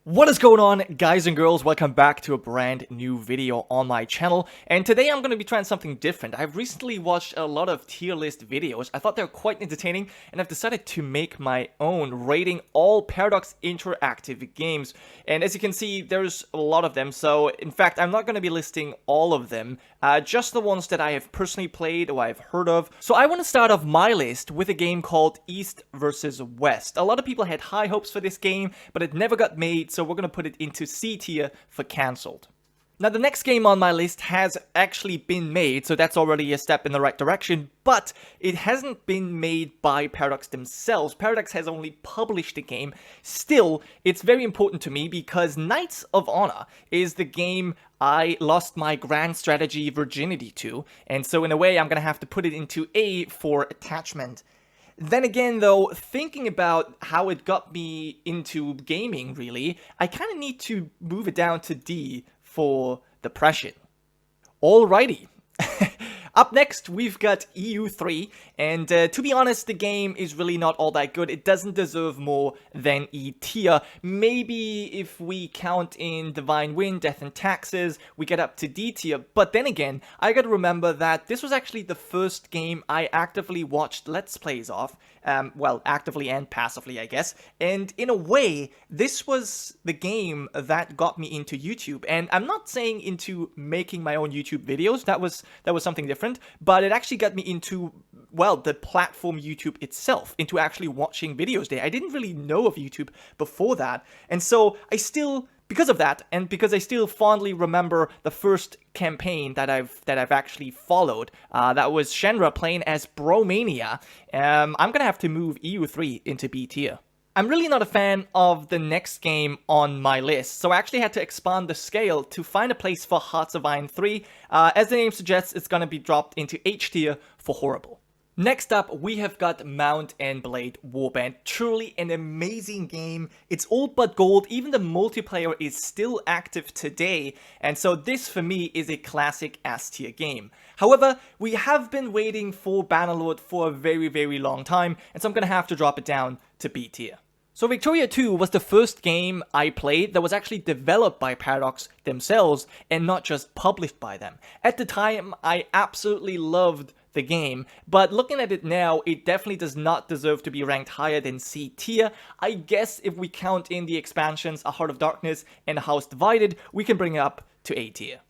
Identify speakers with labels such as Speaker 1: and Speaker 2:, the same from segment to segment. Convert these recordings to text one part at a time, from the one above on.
Speaker 1: What is going on, guys and girls? Welcome back to a brand new video on my channel, and today I'm going to be trying something different. I've recently watched a lot of tier list videos. I thought they were quite entertaining, and I've decided to make my own, rating all Paradox interactive games. And as you can see, there's a lot of them, so in fact I'm not going to be listing all of them, just the ones that I have personally played or I've heard of. So I want to start off my list with a game called East vs. West. A lot of people had high hopes for this game, but it never got made, so we're going to put it into C tier for cancelled. Now, the next game on my list has actually been made, so that's already a step in the right direction, but it hasn't been made by Paradox themselves. Paradox has only published the game. Still, it's very important to me because Knights of Honor is the game I lost my grand strategy virginity to, and so in a way I'm gonna have to put it into A for attachment. Then again, though, thinking about how it got me into gaming, really, I kind of need to move it down to D for depression. Alrighty. Up next, we've got EU3, and to be honest, the game is really not all that good. It doesn't deserve more than E tier. Maybe if we count in Divine Wind, Death and Taxes, we get up to D tier. But then again, I gotta remember that this was actually the first game I actively watched Let's Plays of. Well, actively and passively, I guess. And in a way, this was the game that got me into YouTube. And I'm not saying into making my own YouTube videos. That was something different. But it actually got me into, well, the platform YouTube itself, into actually watching videos there. I didn't really know of YouTube before that. And so I still, because of that, and because I still fondly remember the first campaign that I've actually followed, that was Shenra playing as Bromania, I'm gonna have to move EU3 into B tier. I'm really not a fan of the next game on my list, so I actually had to expand the scale to find a place for Hearts of Iron 3. As the name suggests, it's gonna be dropped into H tier for horrible. Next up, we have got Mount and Blade Warband. Truly an amazing game. It's old but gold. Even the multiplayer is still active today. And so this, for me, is a classic S tier game. However, we have been waiting for Bannerlord for a very, very long time. And so I'm going to have to drop it down to B tier. So Victoria 2 was the first game I played that was actually developed by Paradox themselves and not just published by them. At the time, I absolutely loved the game, but looking at it now, it definitely does not deserve to be ranked higher than C tier. I guess if we count in the expansions A Heart of Darkness and A House Divided, we can bring it up to A tier.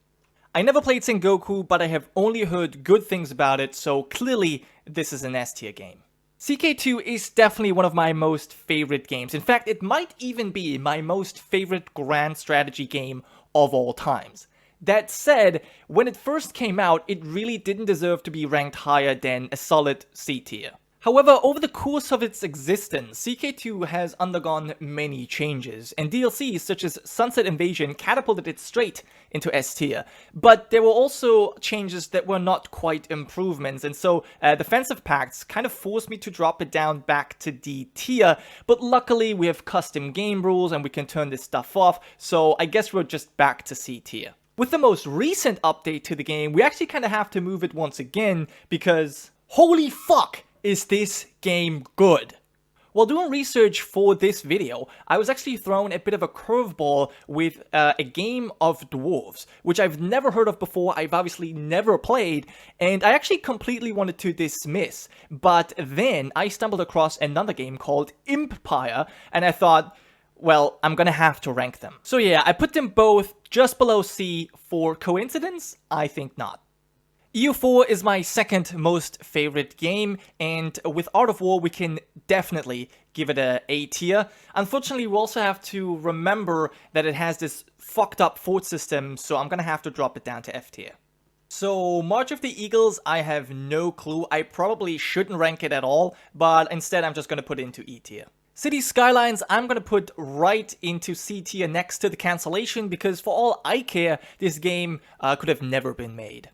Speaker 1: I never played Sengoku, but I have only heard good things about it, so clearly this is an S tier game. CK2 is definitely one of my most favorite games. In fact, it might even be my most favorite grand strategy game of all times. That said, when it first came out, it really didn't deserve to be ranked higher than a solid C tier. However, over the course of its existence, CK2 has undergone many changes, and DLCs such as Sunset Invasion catapulted it straight into S tier. But there were also changes that were not quite improvements, and so defensive pacts kind of forced me to drop it down back to D tier, but luckily we have custom game rules and we can turn this stuff off, so I guess we're just back to C tier. With the most recent update to the game, we actually kind of have to move it once again because holy fuck, is this game good? While doing research for this video, I was actually thrown a bit of a curveball with a game of dwarves, which I've never heard of before, I've obviously never played, and I actually completely wanted to dismiss. But then I stumbled across another game called Imperator, and I thought, well, I'm gonna have to rank them. So yeah, I put them both just below C. For coincidence? I think not. EU4 is my second most favorite game, and with Art of War we can definitely give it a A tier. Unfortunately, we also have to remember that it has this fucked up fort system, so I'm gonna have to drop it down to F tier. So, March of the Eagles, I have no clue. I probably shouldn't rank it at all, but instead I'm just gonna put it into E tier. City Skylines, I'm gonna put right into C tier next to the cancellation because for all I care, this game could have never been made.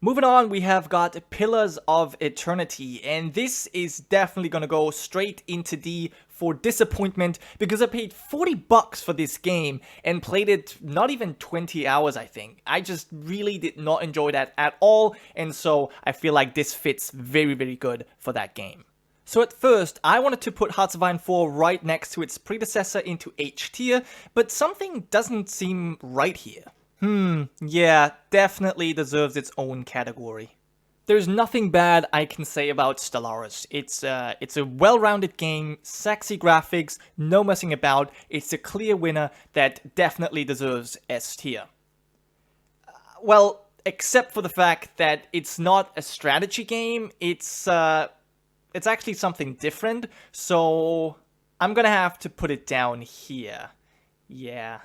Speaker 1: Moving on, we have got Pillars of Eternity, and this is definitely gonna go straight into D for disappointment because I paid $40 for this game and played it not even 20 hours, I think. I just really did not enjoy that at all, and so I feel like this fits very, very good for that game. So at first, I wanted to put Hearts of Iron 4 right next to its predecessor into H tier, but something doesn't seem right here. Yeah, definitely deserves its own category. There's nothing bad I can say about Stellaris. It's a well-rounded game, sexy graphics, no messing about. It's a clear winner that definitely deserves S tier. Well, except for the fact that it's not a strategy game, it's actually something different, so I'm gonna have to put it down here. Yeah.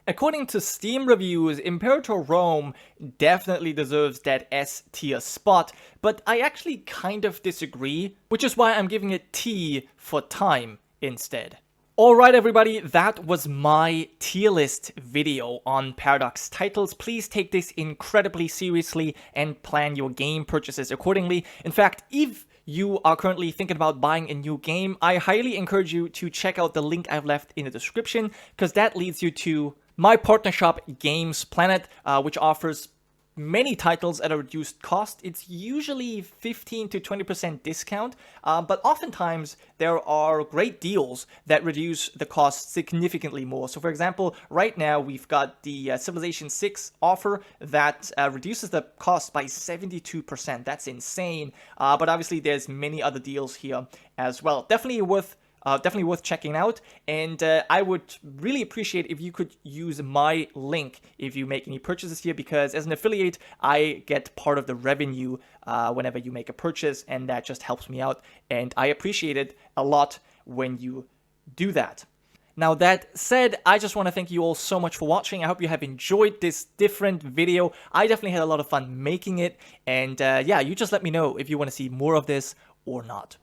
Speaker 1: According to Steam reviews, Imperator Rome definitely deserves that S tier spot, but I actually kind of disagree, which is why I'm giving it T for time instead. Alright everybody, that was my tier list video on Paradox titles. Please take this incredibly seriously and plan your game purchases accordingly. In fact, if you are currently thinking about buying a new game, I highly encourage you to check out the link I've left in the description, because that leads you to my partner shop, Games Planet, which offers many titles at a reduced cost. It's usually 15 to 20% discount, but oftentimes there are great deals that reduce the cost significantly more. So for example, right now we've got the Civilization 6 offer that reduces the cost by 72%. That's insane, but obviously there's many other deals here as well. Definitely worth checking out, and I would really appreciate if you could use my link if you make any purchases here, because as an affiliate, I get part of the revenue whenever you make a purchase, and that just helps me out, and I appreciate it a lot when you do that. Now that said, I just want to thank you all so much for watching. I hope you have enjoyed this different video. I definitely had a lot of fun making it, and yeah, you just let me know if you want to see more of this or not.